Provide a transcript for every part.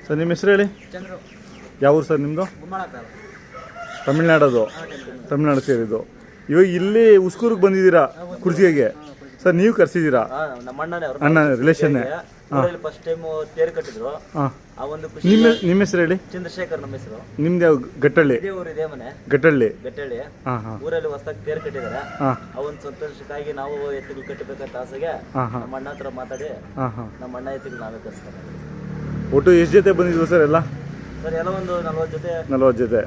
Sir ನಿಮ್ಮ ಹೆಸರು ಹೇಳಿ. ಚಂದ್ರು. ಯಾವ ಊರು ಸರ್ ನಿಮ್ಮದು? ಗುಮ್ಮಳ. ತಮಿಳ್ನಾಡದು. ತಮಿಳ್ನಾಡು ಸೇರಿದ್ದು. ಇವಾಗ ಇಲ್ಲಿ ಉಸ್ಕೂರಿಗೆ ಬಂದಿದ್ದೀರಾ ಕುರ್ಜಿಗೆ. ಸರ್ ನೀವು ಕರ್ಸಿದ್ದೀರಾ? ಅಣ್ಣ ರಿಲೇಷನ್ನೇ. ಫಸ್ಟ್ ಟೈಮ್ ತೇರು ಕಟ್ಟಿದ್ರು. ನಿಮ್ಮ ಹೆಸರು ಹೇಳಿ. ಚಂದ್ರಶೇಖರ್ ನಮ್ಮ ಹೆಸರು. ನಿಮ್ದು ಯಾವ? ಗಟ್ಟಳ್ಳಿ. ಇದೇ ಮನೆ ಗಟ್ಟಳ್ಳಿ. ಊರಲ್ಲಿ ಹೊಸದಾಗಿ ತೇರು ಕಟ್ಟಿದ್ದಾರೆ. ಅವನ್ ಸಂತೋಷಕ್ಕಾಗಿ ನಾವು ಎತ್ತಿಗೆ ಕಟ್ಟಬೇಕಂತ ಆಸೆಗೆ ನಮ್ಮ ಅಣ್ಣ ಹತ್ರ ಮಾತಾಡಿ ನಮ್ಮ ಅಣ್ಣ ಎತ್ತಿಗೆ ನಾವೇ ಕರ್ಸ್ಕೊಂಡು. ಒಟ್ಟು ಎಷ್ಟು ಜೊತೆ ಬಂದಿದ್ವು ಸರ್ ಎಲ್ಲ? ಸರ್ ಎಲ್ಲ ಒಂದು 40 ಜೊತೆ.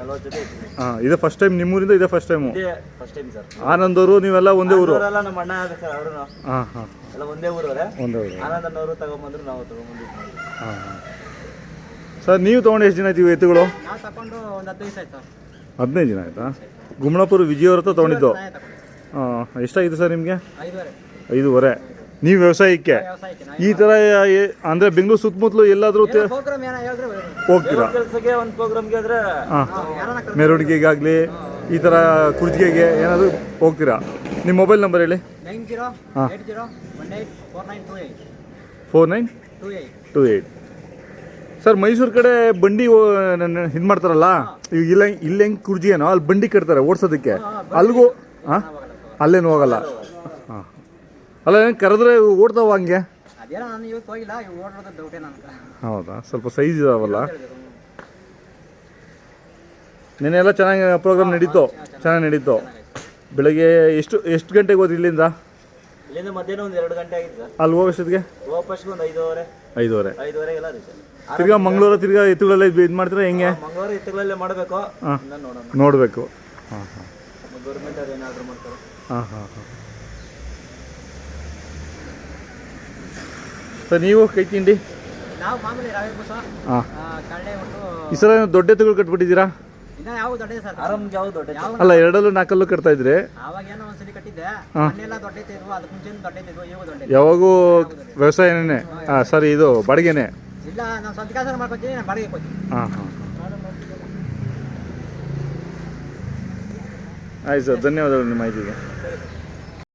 ಇದೇ ಫಸ್ಟ್ ಟೈಮ್ ನಿಮ್ಮೂರಿಂದ? ಇದೇ first time? First time sir. ಆನಂದವರು ನೀವೆಲ್ಲ ಒಂದೇ ಊರು? ನಮ್ಮ ಅಣ್ಣ ಆಗ ಸರ್ ಅವರು ಎಲ್ಲ ಒಂದೇ ಊರವರೇ. ಆನಂದನವರು ತಗೊಂಬಂದ್ರು, ನಾವು ತಗೊಂಬಂದಿದ್ವಿ. ಸರ್ ನೀವು ತೊಗೊಂಡು ಎಷ್ಟು ದಿನ ಆಯ್ತು ಎತ್ತುಗಳು? ನಾವು ತಗೊಂಡು ಒಂದು 15 ದಿವಸ ಆಯ್ತು. 15 ದಿನ ಆಯ್ತಾ? ಗುಮ್ಮಳಪುರ ವಿಜಯವ್ರ ಹತ್ರ ತೊಗೊಂಡಿದ್ದು. ಎಷ್ಟಾಗಿದೆ ಸರ್ ನಿಮಗೆ? 5.5. ನೀವು ವ್ಯವಸಾಯಕ್ಕೆ ಈ ಥರ ಅಂದರೆ ಬೆಂಗಳೂರು ಸುತ್ತಮುತ್ತಲು ಎಲ್ಲಾದರೂ ಹೋಗ್ತೀರಾ? ಮೆರವಣಿಗೆಗಾಗಲಿ ಈ ಥರ ಕುರ್ಜಿಗೆಗೆ ಏನಾದರೂ ಹೋಗ್ತೀರಾ? ನಿಮ್ಮ ಮೊಬೈಲ್ ನಂಬರ್ ಹೇಳಿ. 4928. ಸರ್ ಮೈಸೂರು ಕಡೆ ಬಂಡಿ ಇದು ಮಾಡ್ತಾರಲ್ಲ, ಈಗ ಇಲ್ಲಿ ಹೆಂಗೆ ಕುರ್ಜಿ ಏನೋ ಅಲ್ಲಿ ಬಂಡಿ ಕಟ್ತಾರೆ ಓಡಿಸೋದಕ್ಕೆ, ಅಲ್ಲಿಗೂ ಅಲ್ಲೇನು ಹೋಗಲ್ಲ? ಹಾಂ. ಅಲ್ಲ ಹೆಂಗೆ ಕರೆದ್ರೆ ಓಡ್ತಾವ ಹಂಗೆ? ಹೌದಾ? ಸ್ವಲ್ಪ ಸೈಜ್ ಇದಾವಲ್ಲ. ನೆನೆಲ್ಲ ಚೆನ್ನಾಗಿ ಪ್ರೋಗ್ರಾಮ್ ನಡೀತು? ಚೆನ್ನಾಗಿ ನಡೀತು. ಬೆಳಗ್ಗೆ ಎಷ್ಟು ಗಂಟೆಗೆ ಹೋದ್ರಿ ಇಲ್ಲಿಂದ? ಮಧ್ಯಾಹ್ನ ಒಂದು 2 ಗಂಟೆ ಆಗಿತ್ತು ಸರ್. ಅಲ್ಲಿ ಹೋಗೋಷ್ಟೊತ್ತಿಗೆ? ವಾಪಸ್ಗೆ ಒಂದು 5:30 ಎಲ್ಲ ರೀ. ತಿರ್ಗಾ ಮಂಗಳೂರು ತಿರ್ಗಾ ಎತ್ತುಗಳೆಲ್ಲ ಇದು ಮಾಡ್ತೀರಾ ಹೆಂಗೆ? ಮಂಗಳೂರು ಎತ್ತುಗಳಲ್ಲೇ ಮಾಡಬೇಕು. ನೋಡಬೇಕು. ಹಾಂ ಹಾಂ. ಗೌರ್ಮೆಂಟ್ ಅವ್ರು ಏನಾದರೂ ಮಾಡ್ತಾರೆ. ಹಾಂ ಹಾಂ ಹಾಂ. ಸರ್ ನೀವು ಕೈ ತಿಂಡಿ? ನಾವು ಮಾಮೂಲಿ ರವೆ ಬೂಸ, ಕಳ್ಳೆ ಒಟ್ಟು. ಈ ಸಲ ದೊಡ್ಡ ಎತ್ತುಗಳು ಕಟ್ಬಿಟ್ಟಿದ್ದೀರಾ? ಯಾವ ದೊಡ್ಡ ಸರ್? ಆರಾಮ್ ಯಾವ ದೊಡ್ಡ ಅಲ್ಲ, 2 4 ಕಟ್ತಾ ಇದ್ರೆ ಅವಾಗ ಏನೋ ಒಂದ್ಸಲಿ ಕಟ್ಟಿದ್ದೆ. ಮನೆಲ್ಲ ದೊಡ್ಡ ಇತ್ತು, ಅದಕ್ಕೆ ಮುಂಚೆ ದೊಡ್ಡ ಇತ್ತು, ಇವಾಗ ದೊಡ್ಡ. ಯಾವಾಗೂ ವ್ಯವಸಾಯನೇ? ಸರಿ, ಇದು ಬಾಡಿಗೆನೆ? ಇಲ್ಲ, ನಾವು ಸ್ವಂತ ಕೆಲಸ ಮಾಡ್ಕೊತೀವಿ, ನಾನು ಬಾಡಿಗೆ ಕೊಡ್ತೀವಿ. ಹಾಂ ಹಾಂ. ಆಯ್ತು ಸರ್, ಧನ್ಯವಾದಗಳು ನಿಮ್ಮ ಮಾಹಿತಿಗೆ.